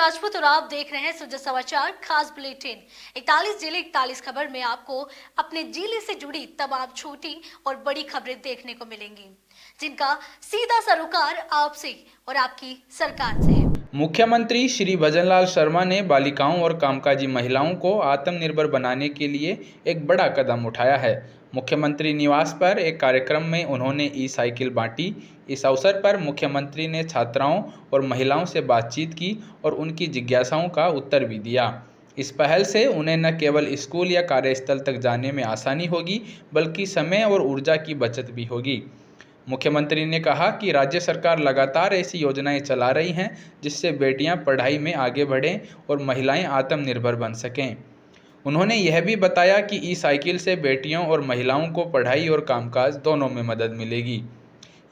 राजपूत और आप देख रहे हैं सुजा समाचार खास बुलेटिन। 41 जिले 41 खबर में आपको अपने जिले से जुड़ी तमाम छोटी और बड़ी खबरें देखने को मिलेंगी, जिनका सीधा सरोकार आपसे और आपकी सरकार से है। मुख्यमंत्री श्री भजनलाल शर्मा ने बालिकाओं और कामकाजी महिलाओं को आत्मनिर्भर बनाने के लिए एक बड़ा कदम उठाया है। मुख्यमंत्री निवास पर एक कार्यक्रम में उन्होंने ई साइकिल बांटी। इस अवसर पर मुख्यमंत्री ने छात्राओं और महिलाओं से बातचीत की और उनकी जिज्ञासाओं का उत्तर भी दिया। इस पहल से उन्हें न केवल स्कूल या कार्यस्थल तक जाने में आसानी होगी, बल्कि समय और ऊर्जा की बचत भी होगी। मुख्यमंत्री ने कहा कि राज्य सरकार लगातार ऐसी योजनाएं चला रही हैं जिससे बेटियां पढ़ाई में आगे बढ़ें और महिलाएं आत्मनिर्भर बन सकें। उन्होंने यह भी बताया कि ई साइकिल से बेटियों और महिलाओं को पढ़ाई और कामकाज दोनों में मदद मिलेगी।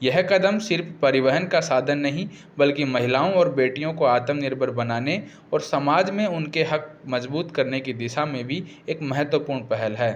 यह कदम सिर्फ परिवहन का साधन नहीं, बल्कि महिलाओं और बेटियों को आत्मनिर्भर बनाने और समाज में उनके हक मजबूत करने की दिशा में भी एक महत्वपूर्ण पहल है।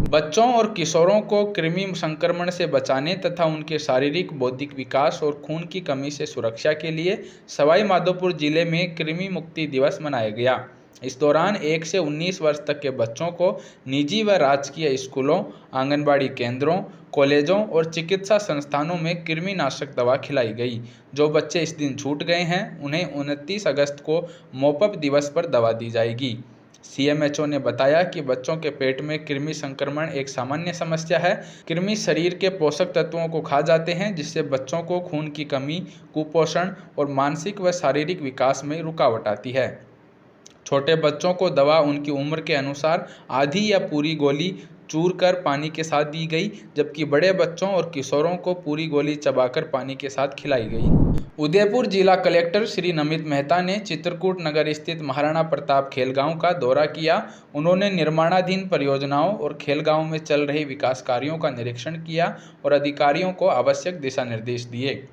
बच्चों और किशोरों को कृमि संक्रमण से बचाने तथा उनके शारीरिक बौद्धिक विकास और खून की कमी से सुरक्षा के लिए सवाई माधोपुर जिले में कृमि मुक्ति दिवस मनाया गया। इस दौरान 1 से 19 वर्ष तक के बच्चों को निजी व राजकीय स्कूलों, आंगनबाड़ी केंद्रों, कॉलेजों और चिकित्सा संस्थानों में कृमिनाशक दवा खिलाई गई। जो बच्चे इस दिन छूट गए हैं, उन्हें 29 अगस्त को मोपअप दिवस पर दवा दी जाएगी। सीएमएचओ ने बताया कि बच्चों के पेट में कृमि संक्रमण एक सामान्य समस्या है। कृमि शरीर के पोषक तत्वों को खा जाते हैं, जिससे बच्चों को खून की कमी, कुपोषण और मानसिक व शारीरिक विकास में रुकावट आती है। छोटे बच्चों को दवा उनकी उम्र के अनुसार आधी या पूरी गोली चूर कर पानी के साथ दी गई, जबकि बड़े बच्चों और किशोरों को पूरी गोली चबाकर पानी के साथ खिलाई गई। उदयपुर जिला कलेक्टर श्री नमित मेहता ने चित्रकूट नगर स्थित महाराणा प्रताप खेलगांव का दौरा किया। उन्होंने निर्माणाधीन परियोजनाओं और खेलगांव में चल रहे विकास कार्यों का निरीक्षण किया और अधिकारियों को आवश्यक दिशा निर्देश दिए।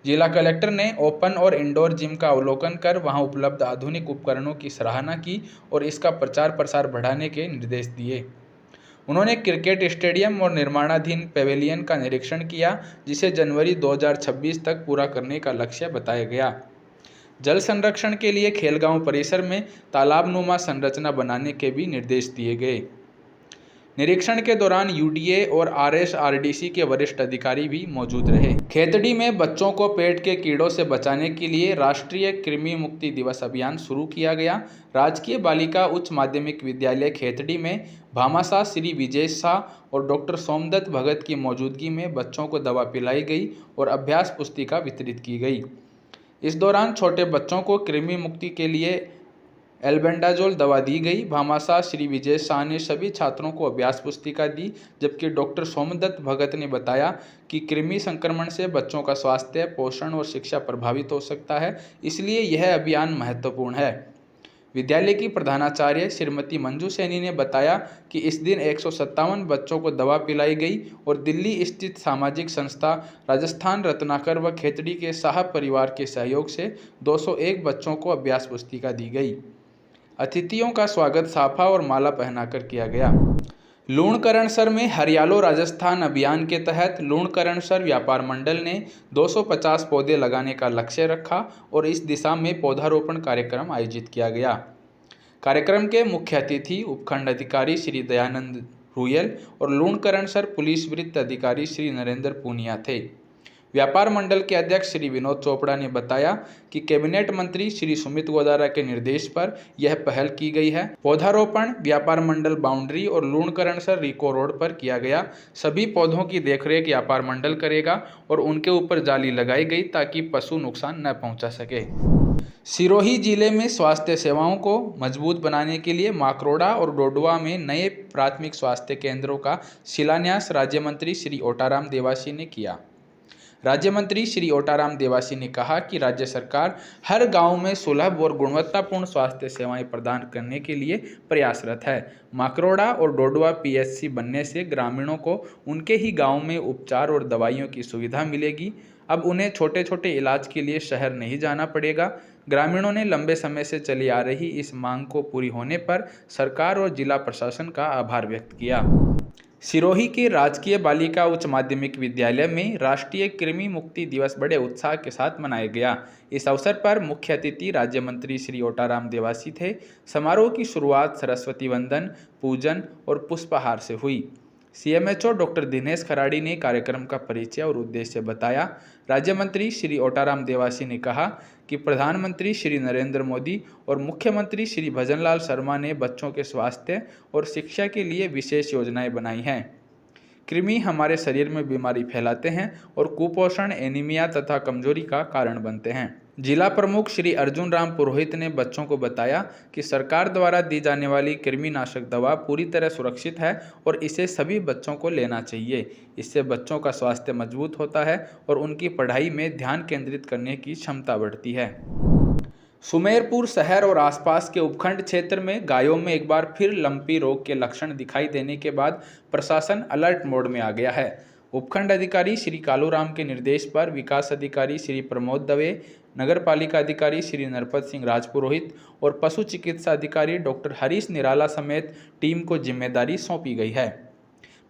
जिला कलेक्टर ने ओपन और इंडोर जिम का अवलोकन कर वहां उपलब्ध आधुनिक उपकरणों की सराहना की और इसका प्रचार प्रसार बढ़ाने के निर्देश दिए। उन्होंने क्रिकेट स्टेडियम और निर्माणाधीन पेवेलियन का निरीक्षण किया, जिसे जनवरी 2026 तक पूरा करने का लक्ष्य बताया गया। जल संरक्षण के लिए खेलगांव परिसर में तालाबनुमा संरचना बनाने के भी निर्देश दिए गए। निरीक्षण के दौरान यूडीए और आरएसआरडीसी के वरिष्ठ अधिकारी भी मौजूद रहे। खेतड़ी में बच्चों को पेट के कीड़ों से बचाने के लिए राष्ट्रीय कृमि मुक्ति दिवस अभियान शुरू किया गया। राजकीय बालिका उच्च माध्यमिक विद्यालय खेतड़ी में भामाशाह श्री विजेश शाह और डॉक्टर सोमदत्त भगत की मौजूदगी में बच्चों को दवा पिलाई गई और अभ्यास पुस्तिका वितरित की गई। इस दौरान छोटे बच्चों को कृमि मुक्ति के लिए एल्बेंडाजोल दवा दी गई। भामाशाह श्री विजय शाह ने सभी छात्रों को अभ्यास पुस्तिका दी, जबकि डॉक्टर सोमदत्त भगत ने बताया कि कृमि संक्रमण से बच्चों का स्वास्थ्य, पोषण और शिक्षा प्रभावित हो सकता है, इसलिए यह अभियान महत्वपूर्ण है। विद्यालय की प्रधानाचार्य श्रीमती मंजू सैनी ने बताया कि इस दिन 157 बच्चों को दवा पिलाई गई और दिल्ली स्थित सामाजिक संस्था राजस्थान रत्नाकर व खेतड़ी के शाह परिवार के सहयोग से 201 बच्चों को अभ्यास पुस्तिका दी गई। अतिथियों का स्वागत साफा और माला पहनाकर किया गया। लूणकरणसर में हरियालो राजस्थान अभियान के तहत लूणकरणसर व्यापार मंडल ने 250 पौधे लगाने का लक्ष्य रखा और इस दिशा में पौधारोपण कार्यक्रम आयोजित किया गया। कार्यक्रम के मुख्य अतिथि उपखंड अधिकारी श्री दयानंद रुयल और लूणकरणसर पुलिस वृत्त अधिकारी श्री नरेंद्र पूनिया थे। व्यापार मंडल के अध्यक्ष श्री विनोद चोपड़ा ने बताया कि कैबिनेट मंत्री श्री सुमित गोदारा के निर्देश पर यह पहल की गई है। पौधारोपण व्यापार मंडल बाउंड्री और लूणकरणसर रिको रोड पर किया गया। सभी पौधों की देखरेख व्यापार मंडल करेगा और उनके ऊपर जाली लगाई गई ताकि पशु नुकसान न पहुंचा सके। सिरोही जिले में स्वास्थ्य सेवाओं को मजबूत बनाने के लिए माकरोड़ा और डोडवा में नए प्राथमिक स्वास्थ्य केंद्रों का शिलान्यास राज्य मंत्री श्री ओटाराम देवासी ने किया। राज्य मंत्री श्री ओटाराम देवासी ने कहा कि राज्य सरकार हर गांव में सुलभ और गुणवत्तापूर्ण स्वास्थ्य सेवाएं प्रदान करने के लिए प्रयासरत है। माकरोड़ा और डोडवा पीएचसी बनने से ग्रामीणों को उनके ही गांव में उपचार और दवाइयों की सुविधा मिलेगी। अब उन्हें छोटे छोटे इलाज के लिए शहर नहीं जाना पड़ेगा। ग्रामीणों ने लंबे समय से चली आ रही इस मांग को पूरी होने पर सरकार और जिला प्रशासन का आभार व्यक्त किया। सिरोही के राजकीय बालिका उच्च माध्यमिक विद्यालय में राष्ट्रीय कृमि मुक्ति दिवस बड़े उत्साह के साथ मनाया गया। इस अवसर पर मुख्य अतिथि राज्य मंत्री श्री ओटाराम देवासी थे। समारोह की शुरुआत सरस्वती वंदन, पूजन और पुष्पहार से हुई। सीएमएचओ डॉक्टर दिनेश खराड़ी ने कार्यक्रम का परिचय और उद्देश्य बताया। राज्य मंत्री श्री ओटाराम देवासी ने कहा कि प्रधानमंत्री श्री नरेंद्र मोदी और मुख्यमंत्री श्री भजनलाल शर्मा ने बच्चों के स्वास्थ्य और शिक्षा के लिए विशेष योजनाएं बनाई हैं। कृमि हमारे शरीर में बीमारी फैलाते हैं और कुपोषण, एनीमिया तथा कमजोरी का कारण बनते हैं। जिला प्रमुख श्री अर्जुन राम पुरोहित ने बच्चों को बताया कि सरकार द्वारा दी जाने वाली कृमिनाशक दवा पूरी तरह सुरक्षित है और इसे सभी बच्चों को लेना चाहिए। इससे बच्चों का स्वास्थ्य मजबूत होता है और उनकी पढ़ाई में ध्यान केंद्रित करने की क्षमता बढ़ती है। सुमेरपुर शहर और आसपास के उपखंड क्षेत्र में गायों में एक बार फिर लंपी रोग के लक्षण दिखाई देने के बाद प्रशासन अलर्ट मोड में आ गया है। उपखंड अधिकारी श्री कालूराम के निर्देश पर विकास अधिकारी श्री प्रमोद दवे, नगर पालिका अधिकारी श्री नरपत सिंह राजपुरोहित और पशु चिकित्सा अधिकारी डॉक्टर हरीश निराला समेत टीम को जिम्मेदारी सौंपी गई है।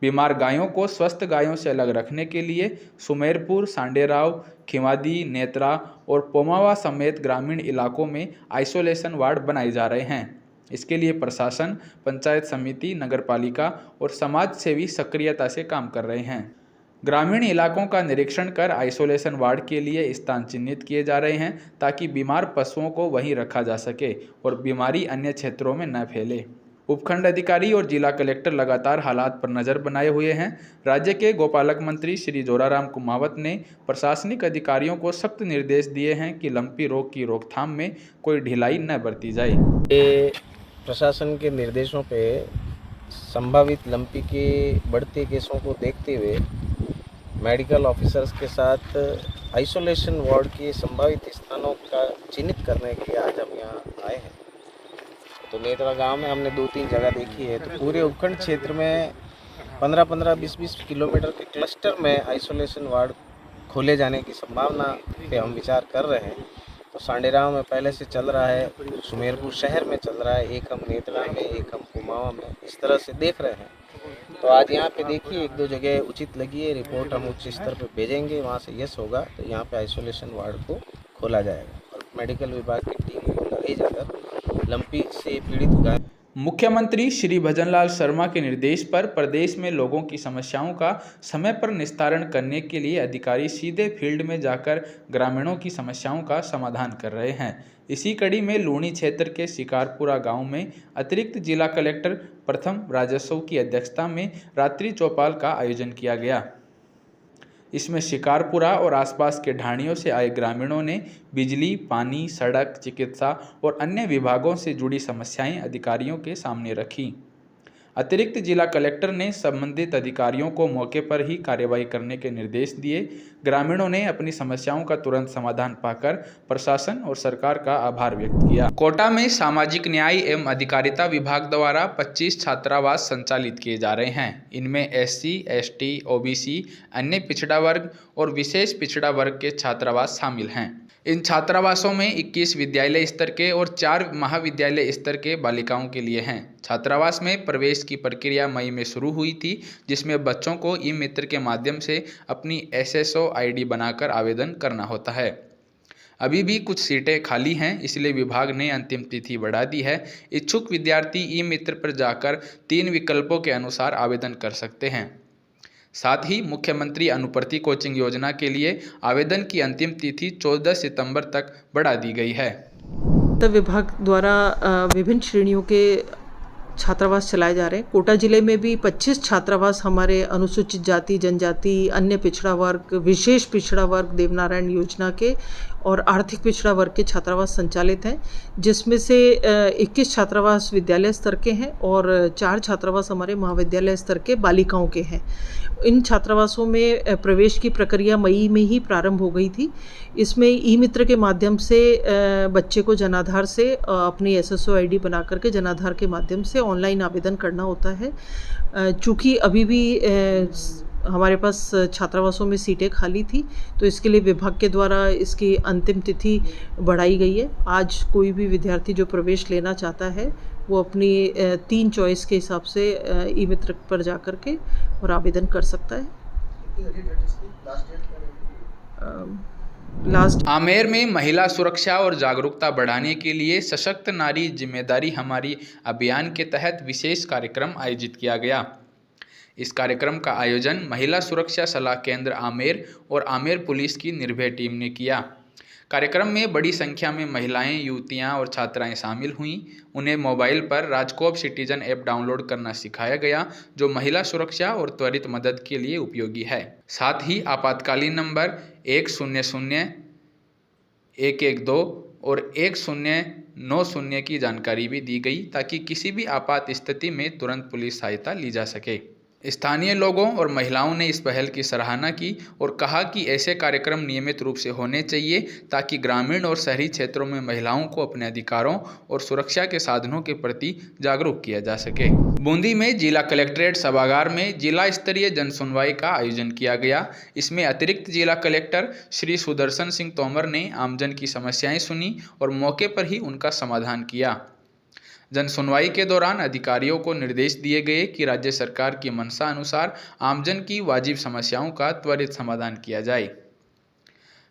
बीमार गायों को स्वस्थ गायों से अलग रखने के लिए सुमेरपुर, सांडेराव, खिवादी, नेत्रा और पोमावा समेत ग्रामीण इलाकों में आइसोलेशन वार्ड बनाए जा रहे हैं। इसके लिए प्रशासन, पंचायत समिति, नगर पालिका और समाज सेवी सक्रियता से काम कर रहे हैं। ग्रामीण इलाकों का निरीक्षण कर आइसोलेशन वार्ड के लिए स्थान चिन्हित किए जा रहे हैं ताकि बीमार पशुओं को वहीं रखा जा सके और बीमारी अन्य क्षेत्रों में न फैले। उपखंड अधिकारी और जिला कलेक्टर लगातार हालात पर नजर बनाए हुए हैं। राज्य के गोपालक मंत्री श्री जोराराम कुमावत ने प्रशासनिक अधिकारियों को सख्त निर्देश दिए हैं कि लंपी रोग की रोकथाम में कोई ढिलाई न बरती जाए। प्रशासन के निर्देशों पे संभावित लंपी के बढ़ते केसों को देखते हुए मेडिकल ऑफिसर्स के साथ आइसोलेशन वार्ड के संभावित स्थानों का चिन्हित करने के लिए आज हम यहाँ आए हैं। तो नेत्रा गांव में हमने 2-3 जगह देखी है। तो पूरे उपखंड क्षेत्र में 15-15, 20-20 किलोमीटर के क्लस्टर में आइसोलेशन वार्ड खोले जाने की संभावना पे हम विचार कर रहे हैं। तो सांडेराव में पहले से चल रहा है, सुमेरपुर शहर में चल रहा है, एक हम नेत्रा में, एक हम कुमावा में, इस तरह से देख रहे हैं। तो आज यहाँ पे देखिए 1-2 जगह उचित लगी है, रिपोर्ट हम उच्च स्तर पे भेजेंगे, वहाँ से यस होगा तो यहाँ पे आइसोलेशन वार्ड को खोला जाएगा और मेडिकल विभाग की टीम को ले जाकर लंपी से पीड़ित गाय। मुख्यमंत्री श्री भजनलाल शर्मा के निर्देश पर प्रदेश में लोगों की समस्याओं का समय पर निस्तारण करने के लिए अधिकारी सीधे फील्ड में जाकर ग्रामीणों की समस्याओं का समाधान कर रहे हैं। इसी कड़ी में लूणी क्षेत्र के शिकारपुरा गांव में अतिरिक्त जिला कलेक्टर प्रथम राजस्व की अध्यक्षता में रात्रि चौपाल का आयोजन किया गया। इसमें शिकारपुरा और आसपास के ढाणियों से आए ग्रामीणों ने बिजली, पानी, सड़क, चिकित्सा और अन्य विभागों से जुड़ी समस्याएं अधिकारियों के सामने रखी। अतिरिक्त जिला कलेक्टर ने संबंधित अधिकारियों को मौके पर ही कार्रवाई करने के निर्देश दिए। ग्रामीणों ने अपनी समस्याओं का तुरंत समाधान पाकर प्रशासन और सरकार का आभार व्यक्त किया। कोटा में सामाजिक न्याय एवं अधिकारिता विभाग द्वारा 25 छात्रावास संचालित किए जा रहे हैं। इनमें SC, ST, OBC, अन्य पिछड़ा वर्ग और विशेष पिछड़ा वर्ग के छात्रावास शामिल हैं। इन छात्रावासों में 21 विद्यालय स्तर के और 4 महाविद्यालय स्तर के बालिकाओं के लिए हैं। छात्रावास में प्रवेश की प्रक्रिया मई में शुरू हुई थी, जिसमें बच्चों को ई-मित्र के माध्यम से अपनी SSO ID बनाकर आवेदन करना होता है। अभी भी कुछ सीटें खाली हैं, इसलिए विभाग ने अंतिम तिथि बढ़ा दी है। इच्छुक विद्यार्थी ई-मित्र पर जाकर 3 विकल्पों के अनुसार आवेदन कर सकते हैं। साथ ही मुख्यमंत्री अनुप्रति कोचिंग योजना के लिए आवेदन की अंतिम तिथि 14 सितंबर तक बढ़ा दी गई है। विभाग द्वारा विभिन्न श्रेणियों के छात्रावास चलाए जा रहे हैं। कोटा जिले में भी 25 छात्रावास हमारे अनुसूचित जाति, जनजाति, अन्य पिछड़ा वर्ग, विशेष पिछड़ा वर्ग देवनारायण योजना के और आर्थिक पिछड़ा वर्ग के छात्रावास संचालित हैं, जिसमें से 21 छात्रावास विद्यालय स्तर के हैं और 4 छात्रावास हमारे महाविद्यालय स्तर के बालिकाओं के हैं। इन छात्रावासों में प्रवेश की प्रक्रिया मई में ही प्रारंभ हो गई थी। इसमें ई-मित्र के माध्यम से बच्चे को जनाधार से अपनी SSO ID बना करके जनाधार के माध्यम से ऑनलाइन आवेदन करना होता है। चूँकि अभी भी हमारे पास छात्रावासों में सीटें खाली थी, तो इसके लिए विभाग के द्वारा इसकी अंतिम तिथि बढ़ाई गई है। आज कोई भी विद्यार्थी जो प्रवेश लेना चाहता है वो अपनी 3 चॉइस के हिसाब से ई मित्र पर जा कर के और आवेदन कर सकता है। लास्ट आमेर में महिला सुरक्षा और जागरूकता बढ़ाने के लिए सशक्त नारी जिम्मेदारी हमारी अभियान के तहत विशेष कार्यक्रम आयोजित किया गया। इस कार्यक्रम का आयोजन महिला सुरक्षा सलाह केंद्र आमेर और आमेर पुलिस की निर्भय टीम ने किया। कार्यक्रम में बड़ी संख्या में महिलाएं, युवतियां और छात्राएं शामिल हुईं। उन्हें मोबाइल पर राजकोप सिटीजन ऐप डाउनलोड करना सिखाया गया, जो महिला सुरक्षा और त्वरित मदद के लिए उपयोगी है। साथ ही आपातकालीन नंबर 100 112 और 1090 की जानकारी भी दी गई, ताकि किसी भी आपात स्थिति में तुरंत पुलिस सहायता ली जा सके। स्थानीय लोगों और महिलाओं ने इस पहल की सराहना की और कहा कि ऐसे कार्यक्रम नियमित रूप से होने चाहिए, ताकि ग्रामीण और शहरी क्षेत्रों में महिलाओं को अपने अधिकारों और सुरक्षा के साधनों के प्रति जागरूक किया जा सके। बूंदी में जिला कलेक्ट्रेट सभागार में जिला स्तरीय जन सुनवाई का आयोजन किया गया। इसमें अतिरिक्त जिला कलेक्टर श्री सुदर्शन सिंह तोमर ने आमजन की समस्याएं सुनी और मौके पर ही उनका समाधान किया। जन सुनवाई के दौरान अधिकारियों को निर्देश दिए गए कि राज्य सरकार की मंशा अनुसार आमजन की वाजिब समस्याओं का त्वरित समाधान किया जाए।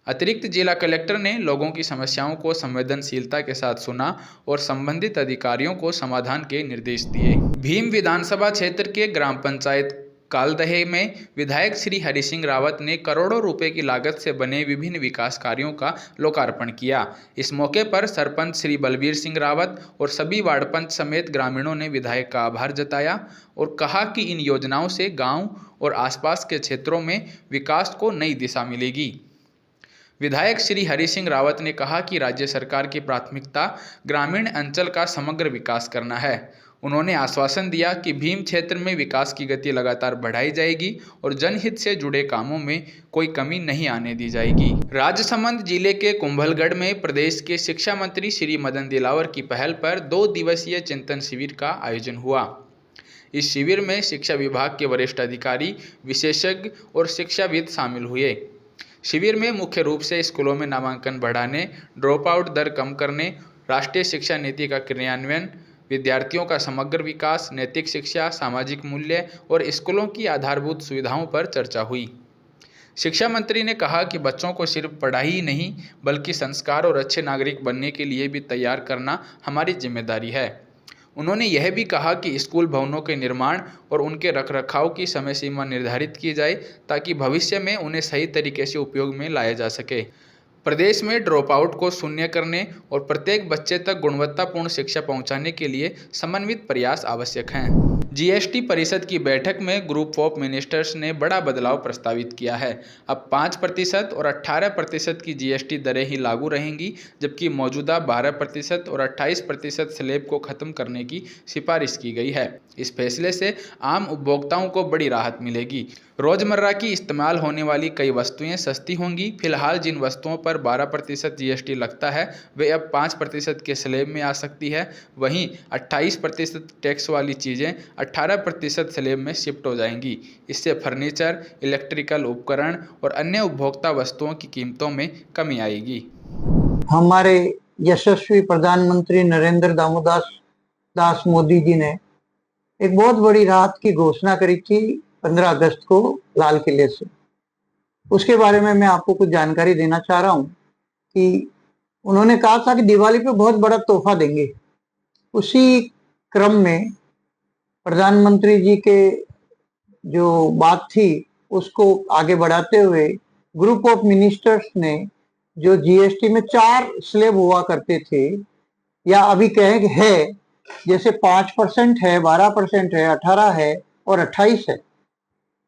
अतिरिक्त जिला कलेक्टर ने लोगों की समस्याओं को संवेदनशीलता के साथ सुना और संबंधित अधिकारियों को समाधान के निर्देश दिए। भीम विधानसभा क्षेत्र के ग्राम पंचायत कालदहे में विधायक श्री हरि सिंह रावत ने करोड़ों रुपए की लागत से बने विभिन्न विकास कार्यों का लोकार्पण किया। इस मौके पर सरपंच श्री बलबीर सिंह रावत और सभी वार्ड पंच समेत ग्रामीणों ने विधायक का आभार जताया और कहा कि इन योजनाओं से गांव और आसपास के क्षेत्रों में विकास को नई दिशा मिलेगी। विधायक श्री हरि सिंह रावत ने कहा कि राज्य सरकार की प्राथमिकता ग्रामीण अंचल का समग्र विकास करना है। उन्होंने आश्वासन दिया कि भीम क्षेत्र में विकास की गति लगातार बढ़ाई जाएगी और जनहित से जुड़े कामों में कोई कमी नहीं आने दी जाएगी। राजसमंद जिले के कुंभलगढ़ में प्रदेश के शिक्षा मंत्री श्री मदन दिलावर की पहल पर 2 दिवसीय चिंतन शिविर का आयोजन हुआ। इस शिविर में शिक्षा विभाग के वरिष्ठ अधिकारी, विशेषज्ञ और शिक्षाविद शामिल हुए। शिविर में मुख्य रूप से स्कूलों में नामांकन बढ़ाने, ड्रॉप आउट दर कम करने, राष्ट्रीय शिक्षा नीति का क्रियान्वयन, विद्यार्थियों का समग्र विकास, नैतिक शिक्षा, सामाजिक मूल्य और स्कूलों की आधारभूत सुविधाओं पर चर्चा हुई। शिक्षा मंत्री ने कहा कि बच्चों को सिर्फ पढ़ाई ही नहीं, बल्कि संस्कार और अच्छे नागरिक बनने के लिए भी तैयार करना हमारी जिम्मेदारी है। उन्होंने यह भी कहा कि स्कूल भवनों के निर्माण और उनके रखरखाव की समय सीमा निर्धारित की जाए, ताकि भविष्य में उन्हें सही तरीके से उपयोग में लाया जा सके। प्रदेश में ड्रॉप आउट को शून्य करने और प्रत्येक बच्चे तक गुणवत्तापूर्ण शिक्षा पहुंचाने के लिए समन्वित प्रयास आवश्यक हैं। जीएसटी परिषद की बैठक में ग्रुप ऑफ मिनिस्टर्स ने बड़ा बदलाव प्रस्तावित किया है। अब 5% और 18% की जीएसटी दरें ही लागू रहेंगी, जबकि मौजूदा 12% और 28% स्लैब को खत्म करने की सिफारिश की गई है। इस फैसले से आम उपभोक्ताओं को बड़ी राहत मिलेगी। रोजमर्रा की इस्तेमाल होने वाली कई वस्तुएं सस्ती होंगी। फिलहाल जिन वस्तुओं पर 12% जीएसटी लगता है, वे अब 5% के स्लैब में आ सकती है। वहीं 28% टैक्स वाली चीज़ें 18% स्लैब में शिफ्ट हो जाएंगी। इससे फर्नीचर, इलेक्ट्रिकल उपकरण और अन्य उपभोक्ता वस्तुओं की कीमतों में कमी आएगी। हमारे यशस्वी प्रधानमंत्री नरेंद्र दास मोदी जी ने एक बहुत बड़ी राहत की घोषणा करी थी 15 अगस्त को लाल किले से। उसके बारे में मैं आपको कुछ जानकारी देना चाह रहा हूं कि उन्होंने कहा था कि दिवाली पे बहुत बड़ा तोहफा देंगे। उसी क्रम में प्रधानमंत्री जी के जो बात थी उसको आगे बढ़ाते हुए ग्रुप ऑफ मिनिस्टर्स ने जो जीएसटी में 4 स्लैब हुआ करते थे, या अभी कहें है, जैसे 5% है, 12% है, 18 है और 28 है,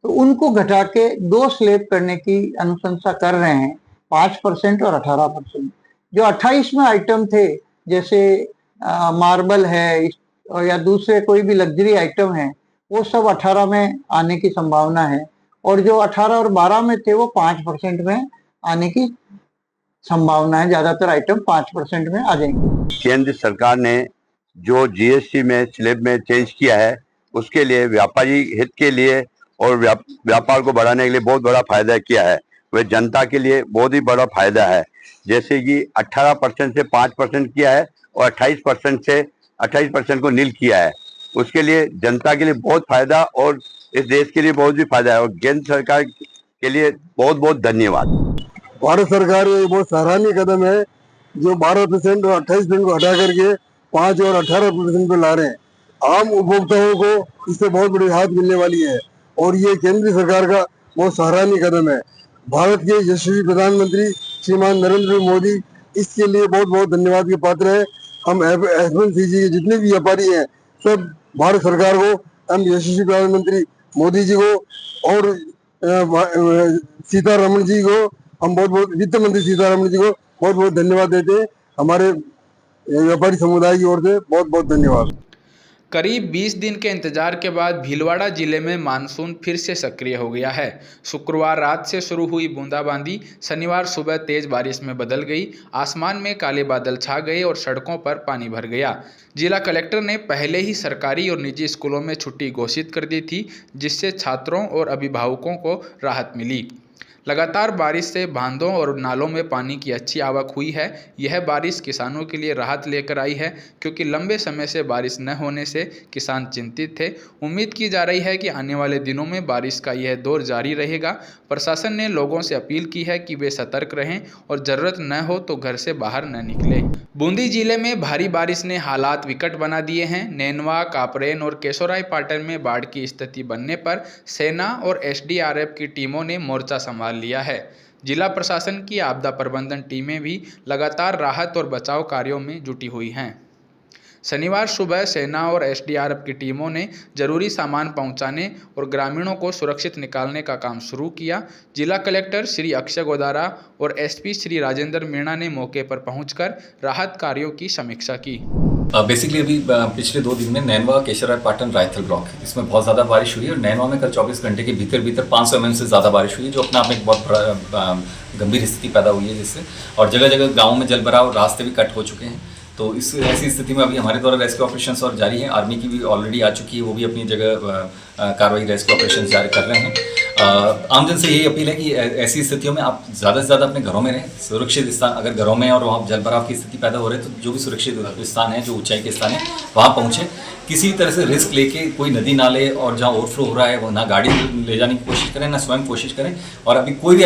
तो उनको घटा के 2 स्लैब करने की अनुशंसा कर रहे हैं, 5% और 18%। जो 28 में आइटम थे, जैसे मार्बल है और या दूसरे कोई भी लग्जरी आइटम है, वो सब 18 में आने की संभावना है, और जो 18 और 12 में थे वो 5% में आने की संभावना है। ज्यादातर आइटम 5% में आ जाएंगे। केंद्र सरकार ने जो जीएसटी में स्लैब में चेंज किया है, उसके लिए व्यापारी हित के लिए और व्यापार को बढ़ाने के लिए बहुत बड़ा फायदा किया है। वह जनता के लिए बहुत ही बड़ा फायदा है। जैसे कि 18% से 5% किया है और 28% से 28% को नील किया है। उसके लिए जनता के लिए बहुत फायदा और इस देश के लिए बहुत भी फायदा है और केंद्र सरकार के लिए बहुत बहुत धन्यवाद। भारत सरकार ये बहुत सराहनीय कदम है जो 12% और 28% को हटा करके 5 और 18% पे ला रहे हैं। आम उपभोक्ताओं को इससे बहुत बड़ी राहत मिलने वाली है और ये केंद्र सरकार का बहुत सराहनीय कदम है। भारत के यशस्वी प्रधानमंत्री श्रीमान नरेंद्र मोदी इसके लिए बहुत बहुत धन्यवाद के पात्र है। हम एफएमसीजी के जितने भी व्यापारी हैं सब भारत सरकार को, हम यशस्वी प्रधानमंत्री मोदी जी को और सीतारमण जी को, हम बहुत बहुत वित्त मंत्री सीतारमण जी को बहुत बहुत धन्यवाद देते हैं। हमारे व्यापारी समुदाय की ओर से बहुत बहुत धन्यवाद। करीब 20 दिन के इंतजार के बाद भीलवाड़ा जिले में मानसून फिर से सक्रिय हो गया है। शुक्रवार रात से शुरू हुई बूंदाबांदी शनिवार सुबह तेज बारिश में बदल गई। आसमान में काले बादल छा गए और सड़कों पर पानी भर गया। जिला कलेक्टर ने पहले ही सरकारी और निजी स्कूलों में छुट्टी घोषित कर दी थी, जिससे छात्रों और अभिभावकों को राहत मिली। लगातार बारिश से बांधों और नालों में पानी की अच्छी आवक हुई है। यह बारिश किसानों के लिए राहत लेकर आई है, क्योंकि लंबे समय से बारिश न होने से किसान चिंतित थे। उम्मीद की जा रही है कि आने वाले दिनों में बारिश का यह दौर जारी रहेगा। प्रशासन ने लोगों से अपील की है कि वे सतर्क रहें और ज़रूरत न हो तो घर से बाहर न निकलें। बूंदी जिले में भारी बारिश ने हालात विकट बना दिए हैं। नैनवा, कापरेन और केशोराय पाटन में बाढ़ की स्थिति बनने पर सेना और एसडीआरएफ की टीमों ने मोर्चा संभाल लिया है। जिला प्रशासन की आपदा प्रबंधन टीमें भी लगातार राहत और बचाव कार्यों में जुटी हुई हैं। शनिवार सुबह सेना और एसडीआरएफ की टीमों ने जरूरी सामान पहुंचाने और ग्रामीणों को सुरक्षित निकालने का काम शुरू किया। जिला कलेक्टर श्री अक्षय गोदारा और एसपी श्री राजेंद्र मीणा ने मौके पर पहुंचकर राहत कार्यों की समीक्षा की। बेसिकली अभी पिछले 2 दिन में नैनवा, केशोराय पाटन, रायथल ब्लॉक इसमें बहुत ज़्यादा बारिश हुई है और नैनवा में कल 24 घंटे के भीतर 500 mm से ज़्यादा बारिश हुई है, जो अपने आप में एक बहुत बड़ा गंभीर स्थिति पैदा हुई है जिससे, और जगह जगह गाँव में जलभराव, रास्ते भी कट हो चुके हैं। तो इस ऐसी स्थिति में अभी हमारे द्वारा रेस्क्यू ऑपरेशंस और जारी हैं। आर्मी की भी ऑलरेडी आ चुकी है, वो भी अपनी जगह कार्रवाई रेस्क्यू ऑपरेशन जारी कर रहे हैं। आमजन से यही अपील है कि ऐसी स्थितियों में आप ज़्यादा से ज़्यादा अपने घरों में रहें। सुरक्षित स्थान, अगर घरों में और वहाँ जलभराव की स्थिति पैदा हो रही है तो जो भी सुरक्षित स्थान है, जो ऊंचाई के स्थान है, वहाँ पहुँचें। किसी भी तरह से रिस्क लेके कोई नदी नाले और जहाँ ओवरफ्लो हो रहा है वो ना गाड़ी ले जाने की कोशिश करें, ना स्वयं कोशिश करें। और अभी कोई भी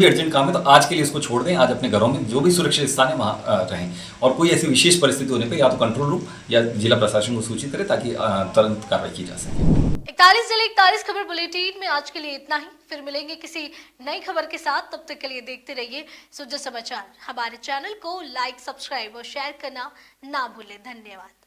अर्जेंट काम है तो आज के लिए इसको छोड़ दें। आज अपने घरों में जो भी सुरक्षित स्थान है वहाँ रहें और कोई ऐसी विशेष परिस्थिति होने पर या तो कंट्रोल रूम या जिला प्रशासन को सूचित करें ताकि तुरंत कार्रवाई की जा सके। 41 जिले 41 खबर बुलेटिन में आज के लिए इतना ही। फिर मिलेंगे किसी नई खबर के साथ। तब तक के लिए देखते रहिए सुजा समाचार। हमारे चैनल को लाइक, सब्सक्राइब और शेयर करना ना भूलें। धन्यवाद।